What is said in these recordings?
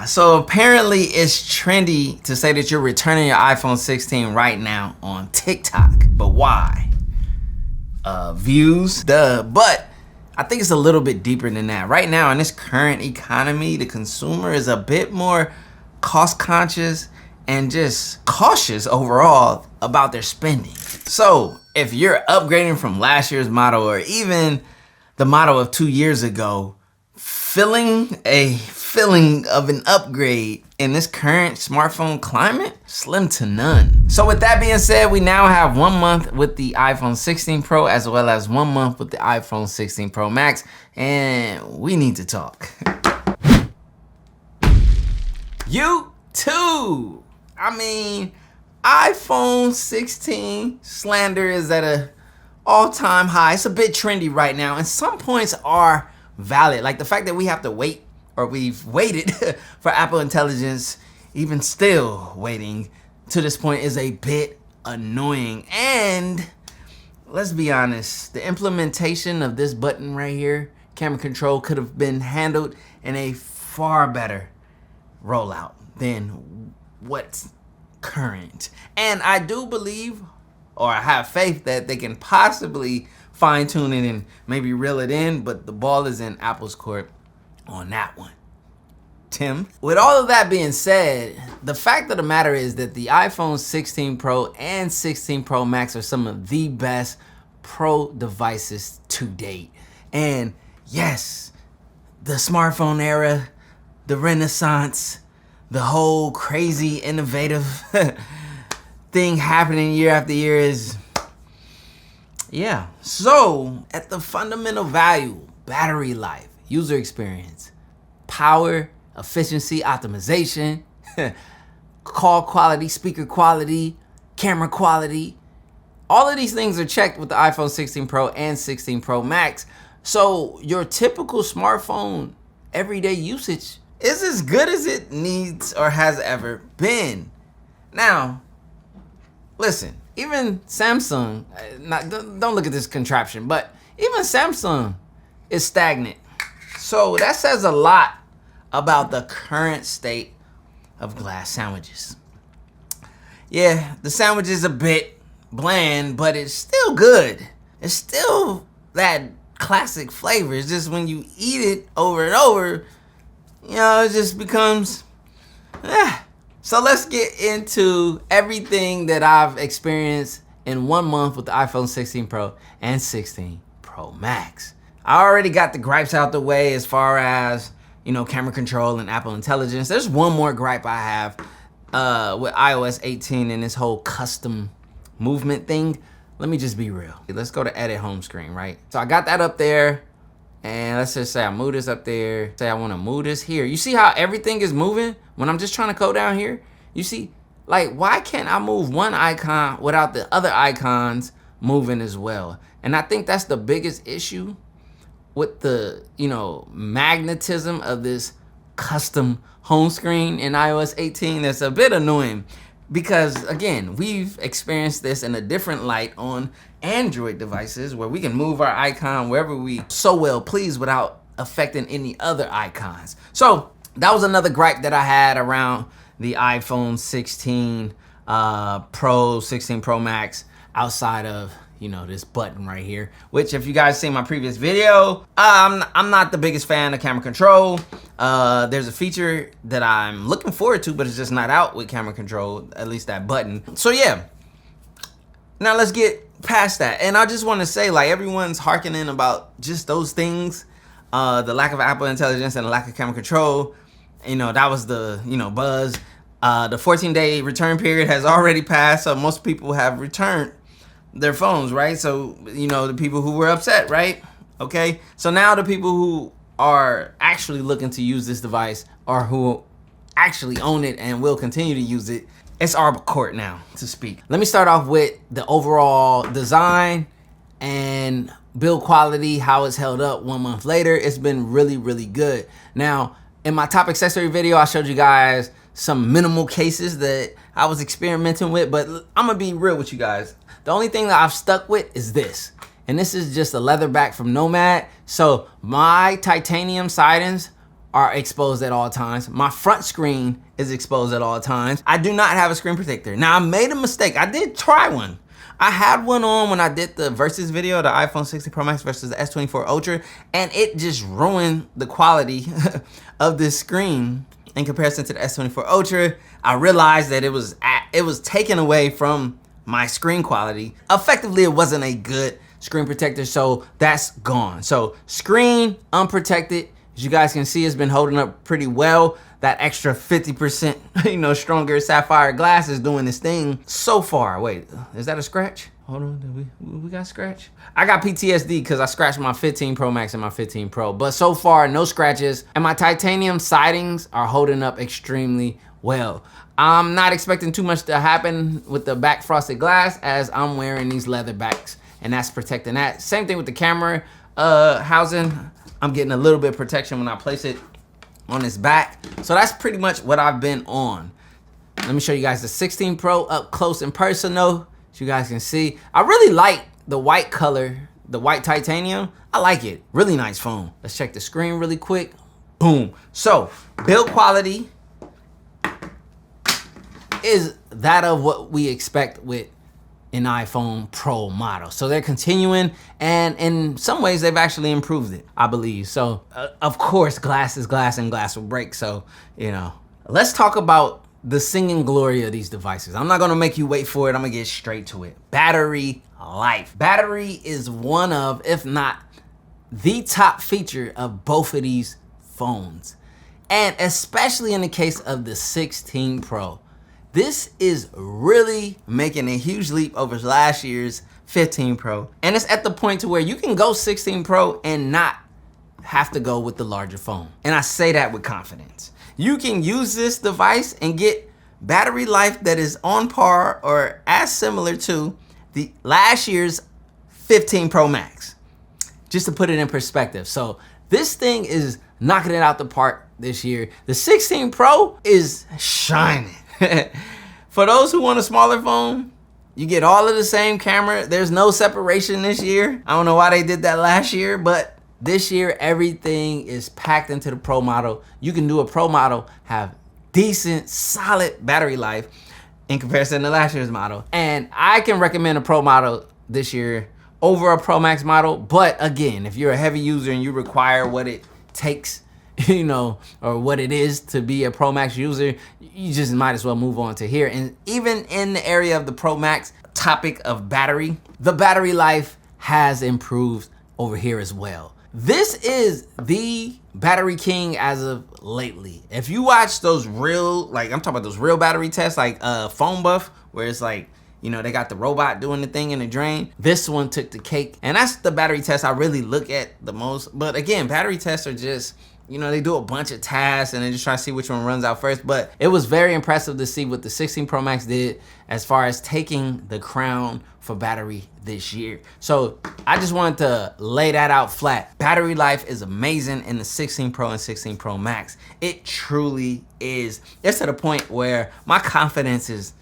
So apparently it's trendy to say that you're returning your iPhone 16 right now on TikTok. But why? Views, duh. But I think it's a little bit deeper than that. Right now in this current economy, the consumer is a bit more cost conscious and just cautious overall about their spending. So if you're upgrading from last year's model or even the model of 2 years ago, feeling a feeling of an upgrade in this current smartphone climate, slim to none. So with that being said, we now have 1 month with the iPhone 16 Pro as well as 1 month with the iPhone 16 Pro Max, and we need to talk. You too. I mean, iPhone 16 slander is at an all-time high. It's a bit trendy right now, and some points are valid. Like the fact that we have to wait, or we've waited for Apple Intelligence, even still waiting to this point, is a bit annoying. And let's be honest, the implementation of this button right here, camera control, could have been handled in a far better rollout than what's current. And I do believe, or I have faith, that they can possibly fine tune it and maybe reel it in, but the ball is in Apple's court on that one. Tim? With all of that being said, the fact of the matter is that the iPhone 16 Pro and 16 Pro Max are some of the best Pro devices to date. And yes, the smartphone era, the renaissance, the whole crazy innovative thing happening year after year is, yeah. So at the fundamental value, battery life, user experience, power, efficiency, optimization, call quality, speaker quality, camera quality, all of these things are checked with the iPhone 16 Pro and 16 Pro Max. So your typical smartphone everyday usage is as good as it needs or has ever been. Now, listen, even Samsung, don't look at this contraption, but even Samsung is stagnant. So that says a lot about the current state of glass sandwiches. Yeah, the sandwich is a bit bland, but it's still good. It's still that classic flavor. It's just when you eat it over and over, you know, it just becomes, So let's get into everything that I've experienced in 1 month with the iPhone 16 Pro and 16 Pro Max. I already got the gripes out the way as far as, you know, camera control and Apple Intelligence. There's one more gripe I have with iOS 18 and this whole custom movement thing. Let me just be real. Let's go to edit home screen, right? So I got that up there. And let's just say I move this up there. Say I want to move this here. You see how everything is moving when I'm just trying to go down here? You see, like, why can't I move one icon without the other icons moving as well? And I think that's the biggest issue with the, you know, magnetism of this custom home screen in iOS 18. That's a bit annoying because, again, we've experienced this in a different light on Android devices where we can move our icon wherever we so well please without affecting any other icons. So that was another gripe that I had around the iPhone 16 Pro, 16 Pro Max, outside of, you know, this button right here, which if you guys seen my previous video, I'm not the biggest fan of camera control. There's a feature that I'm looking forward to, but it's just not out with camera control, at least that button. So yeah, now let's get past that. And I just want to say, like, everyone's harkening about just those things, the lack of Apple Intelligence and the lack of camera control. You know, that was the, you know, buzz. The 14-day return period has already passed, so most people have returned their phones, right? So, you know, the people who were upset, right? Okay, so now the people who are actually looking to use this device, or who actually own it and will continue to use it, it's our court now to speak. Let me start off with the overall design and build quality, how it's held up 1 month later. It's been really, really good. Now, in my top accessory video, I showed you guys some minimal cases that I was experimenting with, but I'm gonna be real with you guys. The only thing that I've stuck with is this. And this is just a leather back from Nomad. So my titanium sidings are exposed at all times. My front screen is exposed at all times. I do not have a screen protector. Now, I made a mistake. I did try one. I had one on when I did the versus video, the iPhone 16 Pro Max versus the S24 Ultra, and it just ruined the quality of this screen in comparison to the S24 Ultra. I realized that it was taken away from my screen quality. Effectively, it wasn't a good screen protector, so that's gone. So screen unprotected, as you guys can see, it's been holding up pretty well. That extra 50%, stronger sapphire glass is doing this thing so far. Wait, is that a scratch? Hold on, did we got scratch? I got PTSD because I scratched my 15 Pro Max and my 15 Pro, but so far, no scratches, and my titanium sidings are holding up extremely well. I'm not expecting too much to happen with the back frosted glass as I'm wearing these leather backs, and that's protecting that. Same thing with the camera housing. I'm getting a little bit of protection when I place it on its back. So that's pretty much what I've been on. Let me show you guys the 16 Pro up close and personal, so you guys can see. I really like the white color, the white titanium. I like it. Really nice phone. Let's check the screen really quick. Boom. So build quality is that of what we expect with an iPhone Pro model. So they're continuing, and in some ways they've actually improved it, I believe. So of course, glass is glass and glass will break. So, let's talk about the singing glory of these devices. I'm not gonna make you wait for it. I'm gonna get straight to it. Battery life. Battery is one of, if not the top feature of both of these phones. And especially in the case of the 16 Pro. This is really making a huge leap over last year's 15 Pro. And it's at the point to where you can go 16 Pro and not have to go with the larger phone. And I say that with confidence. You can use this device and get battery life that is on par or as similar to the last year's 15 Pro Max. Just to put it in perspective. So this thing is knocking it out the park this year. The 16 Pro is shining. For those who want a smaller phone, you get all of the same camera. There's no separation this year. I don't know why they did that last year, but this year everything is packed into the Pro model. You can do a Pro model, have decent, solid battery life in comparison to last year's model. And I can recommend a Pro model this year over a Pro Max model. But again, if you're a heavy user and you require what it takes, or what it is to be a Pro Max user, you just might as well move on to here. And even in the area of the Pro Max topic of battery, the battery life has improved over here as well. This is the battery king as of lately. If you watch those real, I'm talking about those real battery tests, like Phone Buff, where it's like, they got the robot doing the thing in the drain. This one took the cake. And that's the battery test I really look at the most. But again, battery tests are just, they do a bunch of tasks and they just try to see which one runs out first. But it was very impressive to see what the 16 Pro Max did as far as taking the crown for battery this year. So I just wanted to lay that out flat. Battery life is amazing in the 16 Pro and 16 Pro Max. It truly is. It's to the point where my confidence is,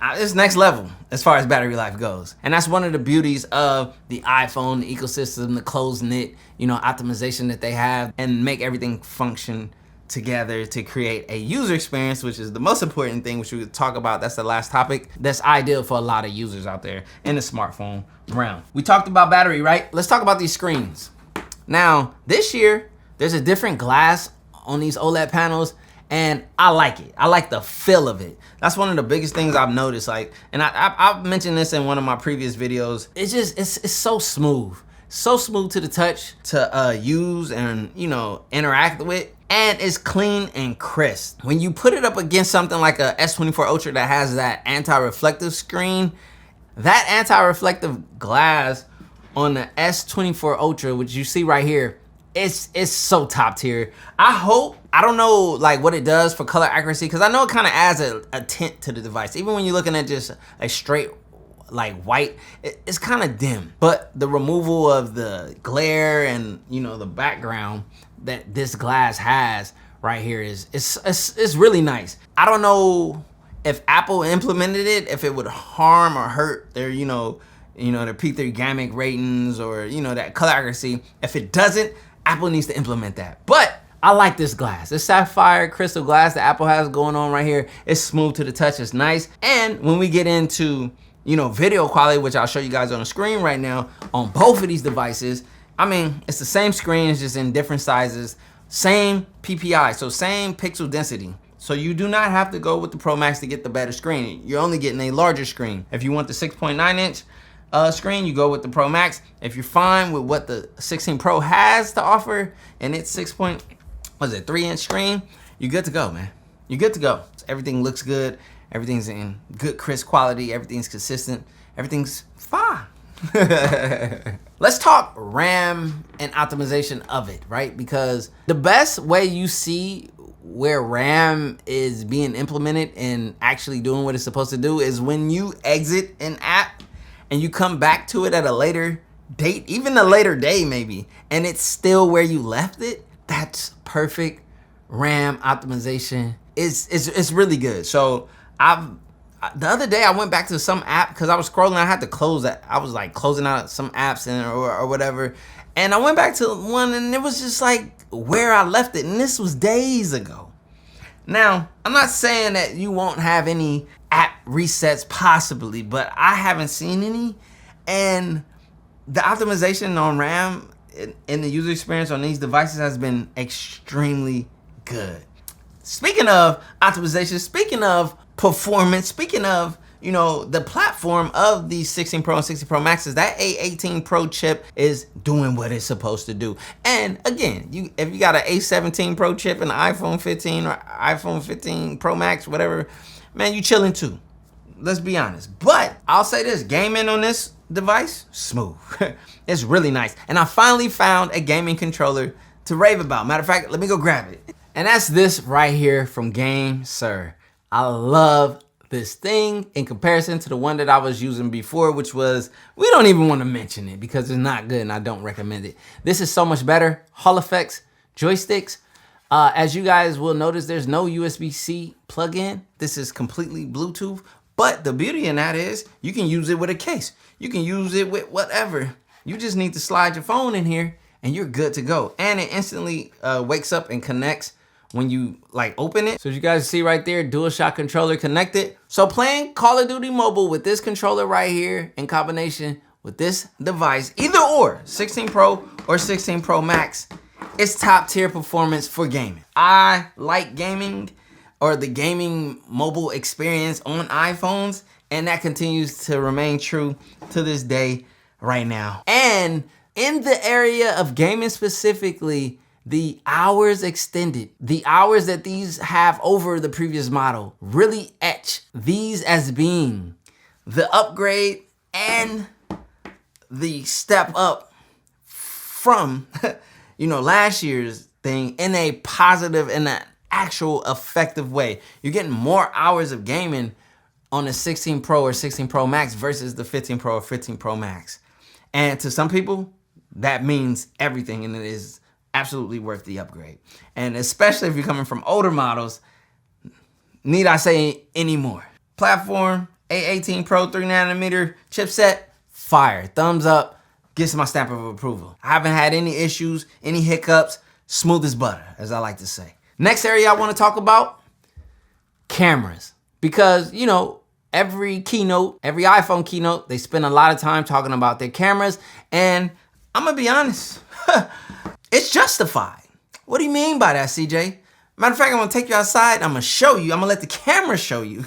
it's next level as far as battery life goes. And that's one of the beauties of the iPhone, the ecosystem, the close-knit, optimization that they have, and make everything function together to create a user experience, which is the most important thing, which we could talk about. That's the last topic. That's ideal for a lot of users out there in the smartphone realm. We talked about battery, right? Let's talk about these screens. Now, this year, there's a different glass on these OLED panels, and I like it. I like the feel of it. That's one of the biggest things I've noticed. And I've mentioned this in one of my previous videos. It's so smooth. So smooth to the touch to use and, interact with. And it's clean and crisp. When you put it up against something like a S24 Ultra that has that anti-reflective screen, that anti-reflective glass on the S24 Ultra, which you see right here, it's so top tier. I don't know what it does for color accuracy, because I know it kind of adds a tint to the device. Even when you're looking at just a straight white, it's kind of dim. But the removal of the glare and the background that this glass has right here is really nice. I don't know if Apple implemented it, if it would harm or hurt their their P3 gamma ratings or that color accuracy. If it doesn't, Apple needs to implement that. But I like this glass. This sapphire crystal glass that Apple has going on right here. It's smooth to the touch, it's nice. And when we get into, you know, video quality, which I'll show you guys on the screen right now, on both of these devices, I mean, it's the same screen, it's just in different sizes, same PPI, so same pixel density. So you do not have to go with the Pro Max to get the better screen. You're only getting a larger screen. If you want the 6.9 inch screen, you go with the Pro Max. If you're fine with what the 16 Pro has to offer and it's 3 inch screen, you're good to go, man. You're good to go. Everything looks good. Everything's in good, crisp quality. Everything's consistent. Everything's fine. Let's talk RAM and optimization of it, right? Because the best way you see where RAM is being implemented and actually doing what it's supposed to do is when you exit an app and you come back to it at a later date, even a later day maybe, and it's still where you left it. That's perfect RAM optimization. It's really good. So the other day I went back to some app because I was scrolling. I had to close that. I was like closing out some apps or whatever. And I went back to one and it was just like where I left it. And this was days ago. Now, I'm not saying that you won't have any app resets possibly, but I haven't seen any. And the optimization on RAM in the user experience on these devices has been extremely good. Speaking of optimization, speaking of performance, speaking of, you know, the platform of these 16 Pro and 16 Pro Maxes, that A18 Pro chip is doing what it's supposed to do. And again, if you got an A17 Pro chip and an iPhone 15 or iPhone 15 Pro Max, whatever, man, you chilling too. Let's be honest. But I'll say this, gaming on this device, smooth. It's really nice. And I finally found a gaming controller to rave about. Matter of fact, let me go grab it. And that's this right here from Game Sir. I love this thing in comparison to the one that I was using before, which was, we don't even want to mention it because it's not good and I don't recommend it. This is so much better. Hall effects, joysticks. As you guys will notice, there's no USB-C plug-in. This is completely Bluetooth. But the beauty in that is you can use it with a case. You can use it with whatever. You just need to slide your phone in here and you're good to go. And it instantly wakes up and connects when you like open it. So as you guys see right there, DualShock controller connected. So playing Call of Duty Mobile with this controller right here in combination with this device, either or 16 Pro or 16 Pro Max, it's top tier performance for gaming. I like gaming or the gaming mobile experience on iPhones, and that continues to remain true to this day right now. And in the area of gaming specifically, the hours extended, the hours that these have over the previous model really etch these as being the upgrade and the step up from, you know, last year's thing in a positive and an actual effective way. You're getting more hours of gaming on the 16 Pro or 16 Pro Max versus the 15 Pro or 15 Pro Max. And to some people, that means everything, and it is absolutely worth the upgrade. And especially if you're coming from older models, need I say any more? Platform, A18 Pro 3nm chipset, fire, thumbs up, gets my stamp of approval. I haven't had any issues, any hiccups, smooth as butter, as I like to say. Next area I want to talk about, cameras. Because, you know, every keynote, every iPhone keynote, they spend a lot of time talking about their cameras, and I'm gonna be honest, it's justified. What do you mean by that, CJ? Matter of fact, I'm gonna take you outside, I'm gonna show you, I'm gonna let the camera show you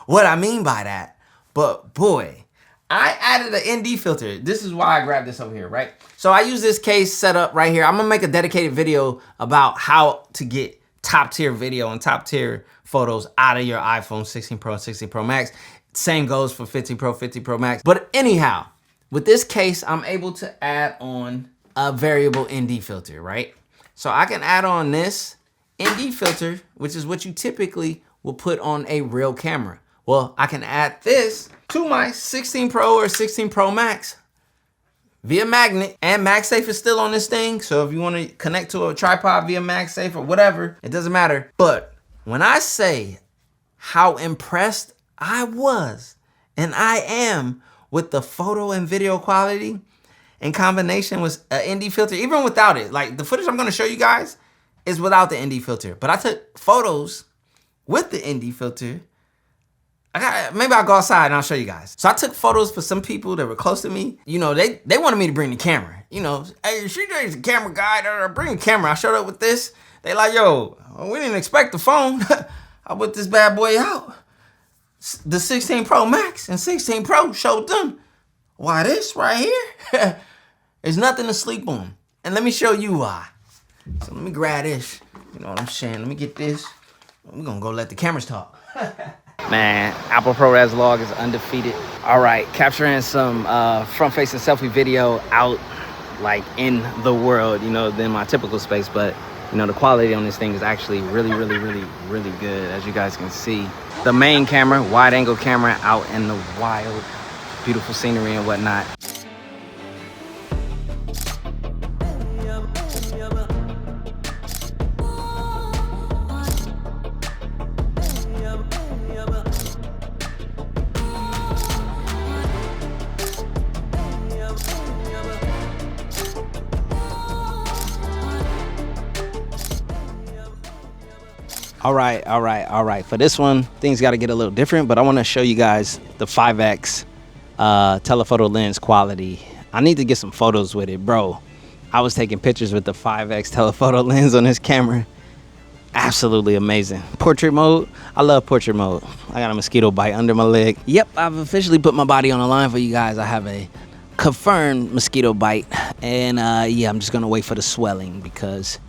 what I mean by that. But boy, I added an ND filter. This is why I grabbed this over here, right? So I use this case set up right here. I'm gonna make a dedicated video about how to get top tier video and top tier photos out of your iPhone 16 Pro and 16 Pro Max. Same goes for 15 Pro, 15 Pro Max. But anyhow, with this case, I'm able to add on a variable ND filter, right? So I can add on this ND filter, which is what you typically will put on a real camera. Well, I can add this to my 16 Pro or 16 Pro Max via magnet, and MagSafe is still on this thing. So if you want to connect to a tripod via MagSafe or whatever, it doesn't matter. But when I say how impressed I was and I am with the photo and video quality in combination with an ND filter, even without it, like the footage I'm going to show you guys, is without the ND filter. But I took photos with the ND filter. Maybe I'll go outside and I'll show you guys. So I took photos for some people that were close to me. You know, they wanted me to bring the camera. You know, hey, CJ's a camera guy. Bring a camera. I showed up with this. They like, yo, we didn't expect the phone. I put this bad boy out. The 16 Pro Max and 16 Pro showed them. Why this right here? There's nothing to sleep on. And let me show you why. So let me grab this. You know what I'm saying? Let me get this. We're gonna go let the cameras talk. Man, Apple ProRes log is undefeated. All right, capturing some front-facing selfie video out like in the world, you know, than my typical space, but you know, the quality on this thing is actually really good, as you guys can see. The main camera, wide angle camera out in the wild, beautiful scenery and whatnot. All right. For this one, things got to get a little different, but I want to show you guys the 5X telephoto lens quality. I need to get some photos with it, bro. I was taking pictures with the 5X telephoto lens on this camera. Absolutely amazing. Portrait mode, I love portrait mode. I got a mosquito bite under my leg. Yep, I've officially put my body on the line for you guys. I have a confirmed mosquito bite, and yeah, I'm just gonna wait for the swelling because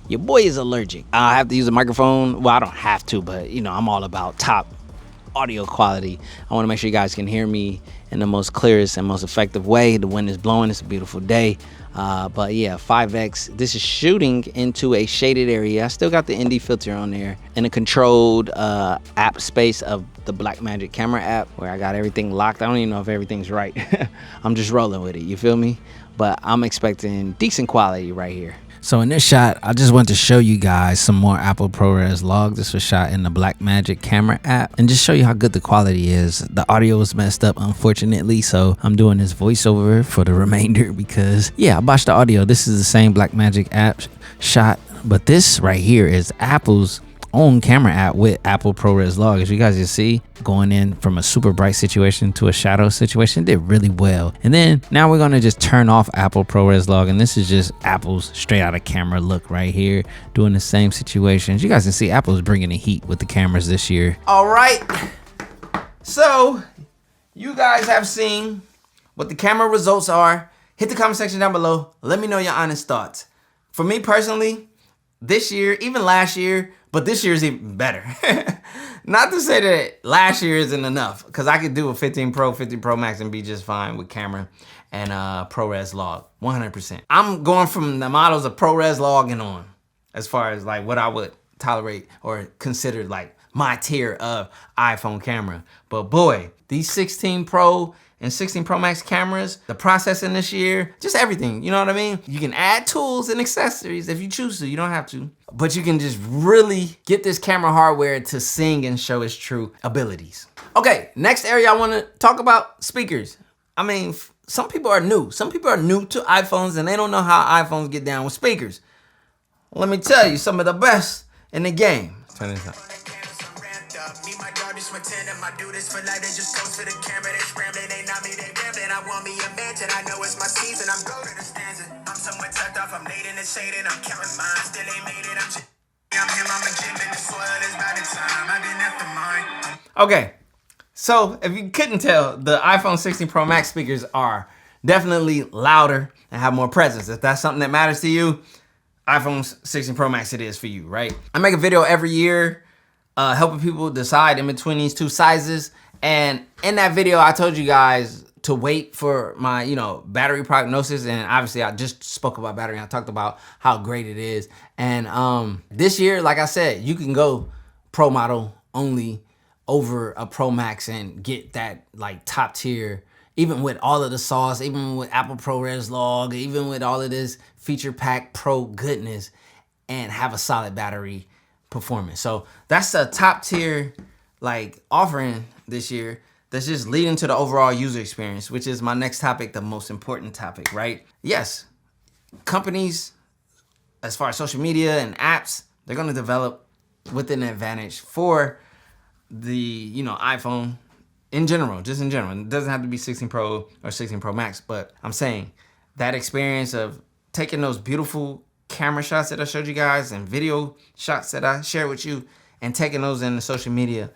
your boy is allergic. I have to use a microphone. Well, I don't have to, but you know, I'm all about top audio quality. I want to make sure you guys can hear me in the most clearest and most effective way. The wind is blowing. It's a beautiful day. But yeah, 5X. This is shooting into a shaded area. I still got the ND filter on there in a controlled app space of the Blackmagic camera app where I got everything locked. I don't even know if everything's right. I'm just rolling with it. You feel me? But I'm expecting decent quality right here. So in this shot, I just want to show you guys some more Apple ProRes log. This was shot in the Blackmagic camera app and just show you how good the quality is. The audio was messed up, unfortunately, so I'm doing this voiceover for the remainder because, yeah, I botched the audio. This is the same Blackmagic app shot, but this right here is Apple's own camera app with Apple ProRes log. As you guys can see, going in from a super bright situation to a shadow situation, did really well. And then now we're gonna just turn off Apple ProRes log, and this is just Apple's straight out of camera look right here, doing the same situations. You guys can see Apple's bringing the heat with the cameras this year. All right, so you guys have seen what the camera results are. Hit the comment section down below. Let me know your honest thoughts. For me personally, this year, even last year, but this year is even better. Not to say that last year isn't enough, because I could do a 15 Pro, 15 Pro Max and be just fine with camera and ProRes log, 100%. I'm going from the models of ProRes log and on, as far as like what I would tolerate or consider like my tier of iPhone camera. But boy, these 16 Pro and 16 Pro Max cameras, the processing this year, just everything, you know what I mean? You can add tools and accessories if you choose to, you don't have to. But you can just really get this camera hardware to sing and show its true abilities. Okay, next area I wanna talk about, speakers. I mean, some people are new. Some people are new to iPhones and they don't know how iPhones get down with speakers. Let me tell you, some of the best in the game. Turn this up. I do this for life, they just go to the camera, they scrambling, they not me, they rambling. I want me a mansion, I know it's my season, I'm going to the stanza. I'm somewhat tucked off, I'm late in the shade, and I'm counting mine, still ain't made it, I'm him, I'm a gym, and the soil is by the time, I've been after mine. Okay, so if you couldn't tell, the iPhone 16 Pro Max speakers are definitely louder and have more presence. If that's something that matters to you, iPhone 16 Pro Max it is for you, right? I make a video every year helping people decide in between these two sizes. And in that video, I told you guys to wait for my, battery prognosis. And obviously I just spoke about battery. I talked about how great it is. And this year, like I said, you can go Pro model only over a Pro Max and get that like top tier, even with all of the sauce, even with Apple ProRes log, even with all of this feature pack Pro goodness, and have a solid battery performance. So that's a top tier like offering this year that's just leading to the overall user experience, which is my next topic, the most important topic, right? Yes, companies as far as social media and apps, they're going to develop with an advantage for the, iPhone in general, just in general. It doesn't have to be 16 Pro or 16 Pro Max, but I'm saying that experience of taking those beautiful camera shots that I showed you guys and video shots that I shared with you and taking those into social media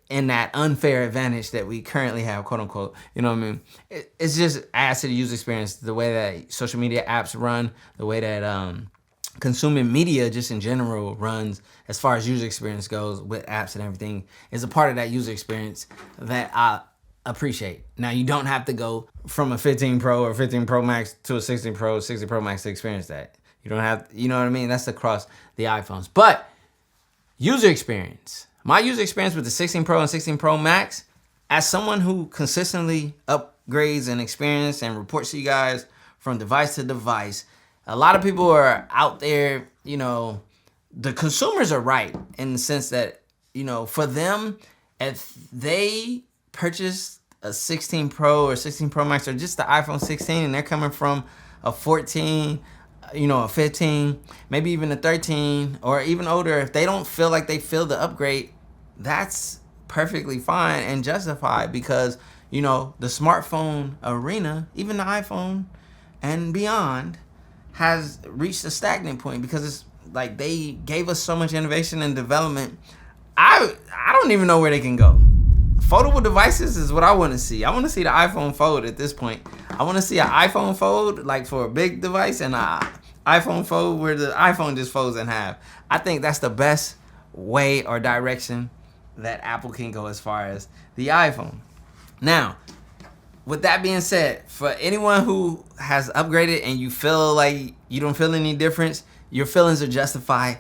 in that unfair advantage that we currently have, quote unquote, you know what I mean? It's just adds to the user experience, the way that social media apps run, the way that consuming media just in general runs as far as user experience goes with apps and everything is a part of that user experience that I appreciate. Now, you don't have to go from a 15 Pro or 15 Pro Max to a 16 Pro, 60 Pro Max to experience that. You don't have, you know what I mean? That's across the iPhones. But user experience. My user experience with the 16 Pro and 16 Pro Max, as someone who consistently upgrades and experience and reports to you guys from device to device, a lot of people are out there, the consumers are right in the sense that, for them, if they purchase a 16 Pro or 16 Pro Max or just the iPhone 16 and they're coming from a 14, a 15, maybe even a 13 or even older, if they don't feel like they feel the upgrade, that's perfectly fine and justified because, the smartphone arena, even the iPhone and beyond, has reached a stagnant point because it's like they gave us so much innovation and development. I don't even know where they can go. Foldable devices is what I want to see. I want to see the iPhone Fold at this point. I want to see an iPhone Fold like for a big device and an iPhone Fold where the iPhone just folds in half. I think that's the best way or direction that Apple can go as far as the iPhone. Now, with that being said, for anyone who has upgraded and you feel like you don't feel any difference, your feelings are justified,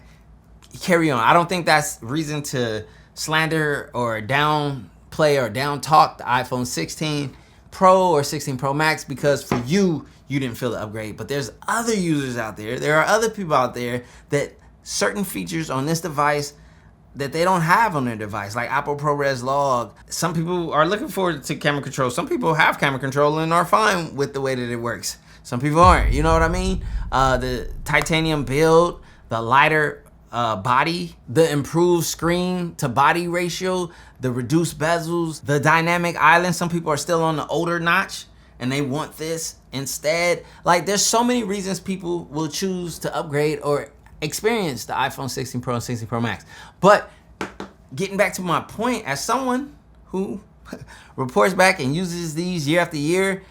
carry on. I don't think that's reason to slander or downplay or down talk the iPhone 16 Pro or 16 Pro Max because for you didn't feel the upgrade. But there's other users out there. There are other people out there that certain features on this device that they don't have on their device, like Apple ProRes Log. Some people are looking forward to camera control. Some people have camera control and are fine with the way that it works. Some people aren't, you know what I mean? The titanium build, the lighter body, the improved screen to body ratio, the reduced bezels, the dynamic island. Some people are still on the older notch and they want this instead. Like, there's so many reasons people will choose to upgrade or experience the iPhone 16 Pro and 16 Pro Max. But getting back to my point, as someone who reports back and uses these year after year,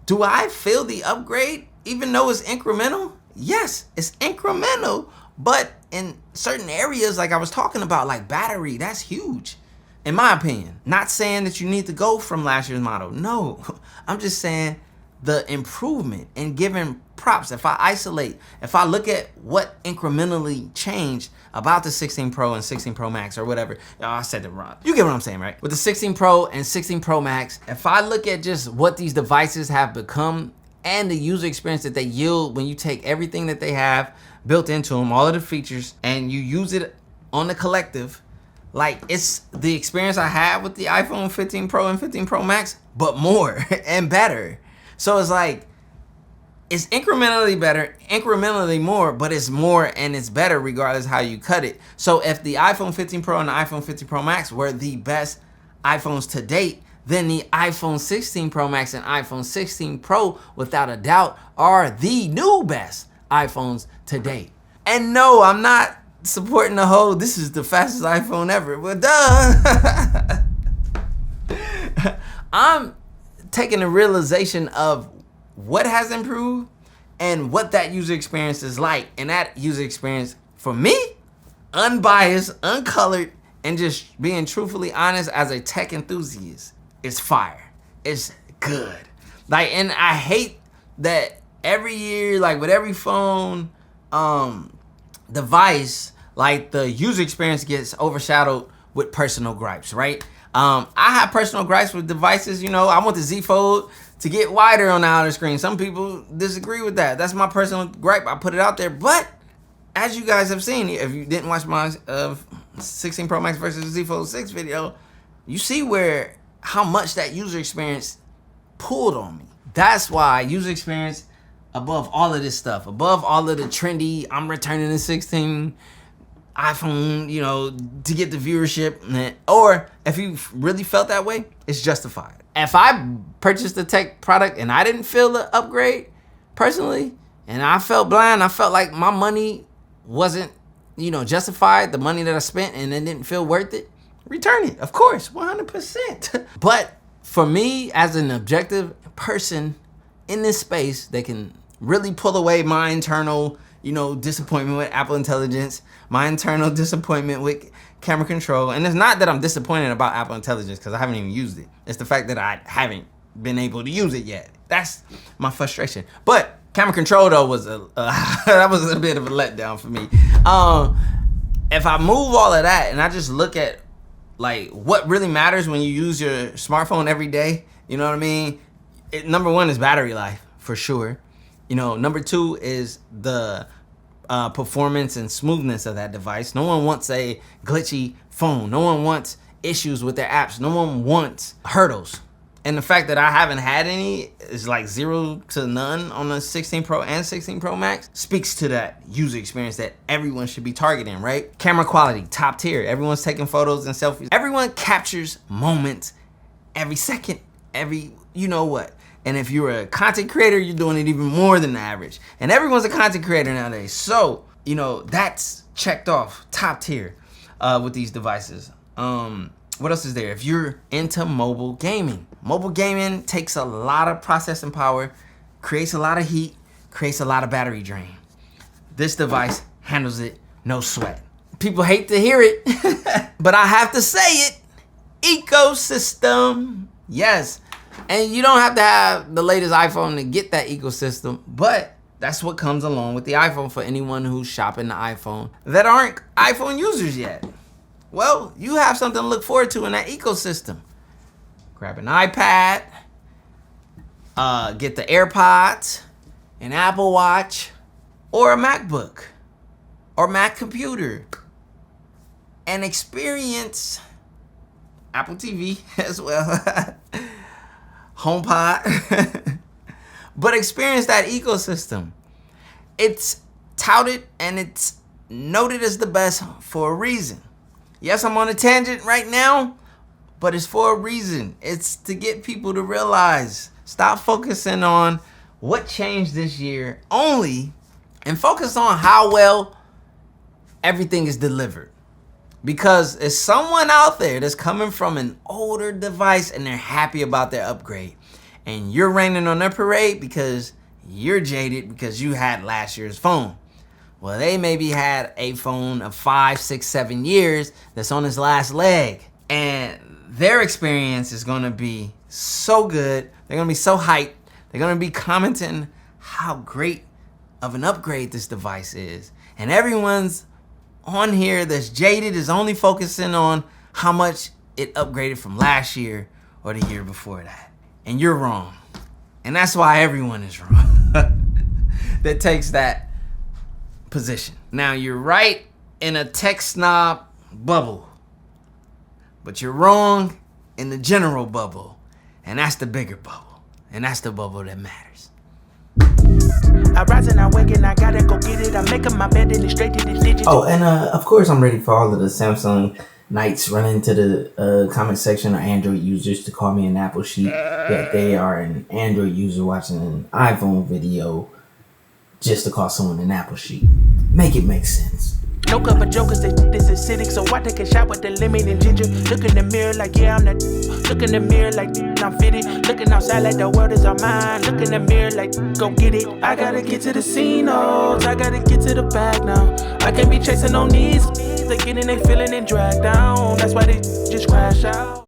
do I feel the upgrade even though it's incremental? Yes, it's incremental, but in certain areas like I was talking about, like battery, that's huge in my opinion. Not saying that you need to go from last year's model. No, I'm just saying the improvement and giving props. If I look at what incrementally changed about the 16 Pro and 16 Pro Max or whatever. Oh, I said it wrong. You get what I'm saying, right? With the 16 Pro and 16 Pro Max, if I look at just what these devices have become and the user experience that they yield when you take everything that they have built into them, all of the features, and you use it on the collective, like it's the experience I had with the iPhone 15 Pro and 15 Pro Max, but more and better. So it's like, it's incrementally better, incrementally more, but it's more and it's better regardless how you cut it. So if the iPhone 15 Pro and the iPhone 15 Pro Max were the best iPhones to date, then the iPhone 16 Pro Max and iPhone 16 Pro, without a doubt, are the new best iPhones to date. And no, I'm not supporting the whole, this is the fastest iPhone ever. Well, duh. I'm taking the realization of what has improved and what that user experience is like. And that user experience, for me, unbiased, uncolored, and just being truthfully honest as a tech enthusiast, it's fire. It's good. Like, and I hate that every year, like with every phone device, like the user experience gets overshadowed with personal gripes, right? I have personal gripes with devices. I want the Z Fold to get wider on the outer screen. Some people disagree with that. That's my personal gripe. I put it out there. But as you guys have seen, if you didn't watch my 16 Pro Max versus Z Fold 6 video, you see how much that user experience pulled on me. That's why user experience above all of this stuff, above all of the trendy, I'm returning the 16 iPhone, you know, to get the viewership. Or if you really felt that way, it's justified. If I purchased a tech product and I didn't feel the upgrade personally, and I felt blind, I felt like my money wasn't, you know, justified, the money that I spent, and it didn't feel worth it, return it, of course, 100%. But for me, as an objective person in this space that can really pull away my internal, you know, disappointment with Apple Intelligence, my internal disappointment with camera control. And it's not that I'm disappointed about Apple Intelligence because I haven't even used it. It's the fact that I haven't been able to use it yet. That's my frustration. But camera control though was that was a bit of a letdown for me. If I move all of that and I just look at like what really matters when you use your smartphone every day, you know what I mean? Number one is battery life for sure. You know, number two is the performance and smoothness of that device. No one wants a glitchy phone. No one wants issues with their apps. No one wants hurdles. And the fact that I haven't had any is like 0 to none on the 16 Pro and 16 Pro Max speaks to that user experience that everyone should be targeting, right? Camera quality, top tier. Everyone's taking photos and selfies. Everyone captures moments every second, every you know what. And if you're a content creator, you're doing it even more than the average. And everyone's a content creator nowadays. So, you know, that's checked off top tier with these devices. What else is there? If you're into mobile gaming takes a lot of processing power, creates a lot of heat, creates a lot of battery drain. This device handles it, no sweat. People hate to hear it, but I have to say it. Ecosystem. Yes. And you don't have to have the latest iPhone to get that ecosystem, but that's what comes along with the iPhone for anyone who's shopping the iPhone that aren't iPhone users yet. Well, you have something to look forward to in that ecosystem. Grab an iPad, get the AirPods, an Apple Watch, or a MacBook, or Mac computer, and experience Apple TV as well. HomePod, but experience that ecosystem. It's touted and it's noted as the best for a reason. Yes, I'm on a tangent right now, but it's for a reason. It's to get people to realize, stop focusing on what changed this year only and focus on how well everything is delivered. Because there's someone out there that's coming from an older device and they're happy about their upgrade. And you're raining on their parade because you're jaded because you had last year's phone. Well, they maybe had a phone of 5, 6, 7 years that's on its last leg. And their experience is going to be so good. They're going to be so hyped. They're going to be commenting how great of an upgrade this device is. And everyone's on here that's jaded is only focusing on how much it upgraded from last year or the year before that. And you're wrong. And that's why everyone is wrong that takes that position. Now, you're right in a tech snob bubble, but you're wrong in the general bubble. And that's the bigger bubble. And that's the bubble that matters. I rise and I wake and I gotta go get it. I'm making my bed and it's straight to the digits. Oh, and of course I'm ready for all of the Samsung Knights running to the comment section or Android users to call me an Apple sheep that they are an Android user watching an iPhone video just to call someone an Apple sheep. Make it make sense. No cover jokers, this is acidic, so I take a shot with the lemon and ginger. Look in the mirror like, yeah, I'm that. Look in the mirror like, I'm fitted. Looking outside like the world is all mine. Look in the mirror like, go get it. I gotta get to the scene, oh, I gotta get to the bag now. I can't be chasing on these. They getting they feeling and dragged down. That's why they just crash out.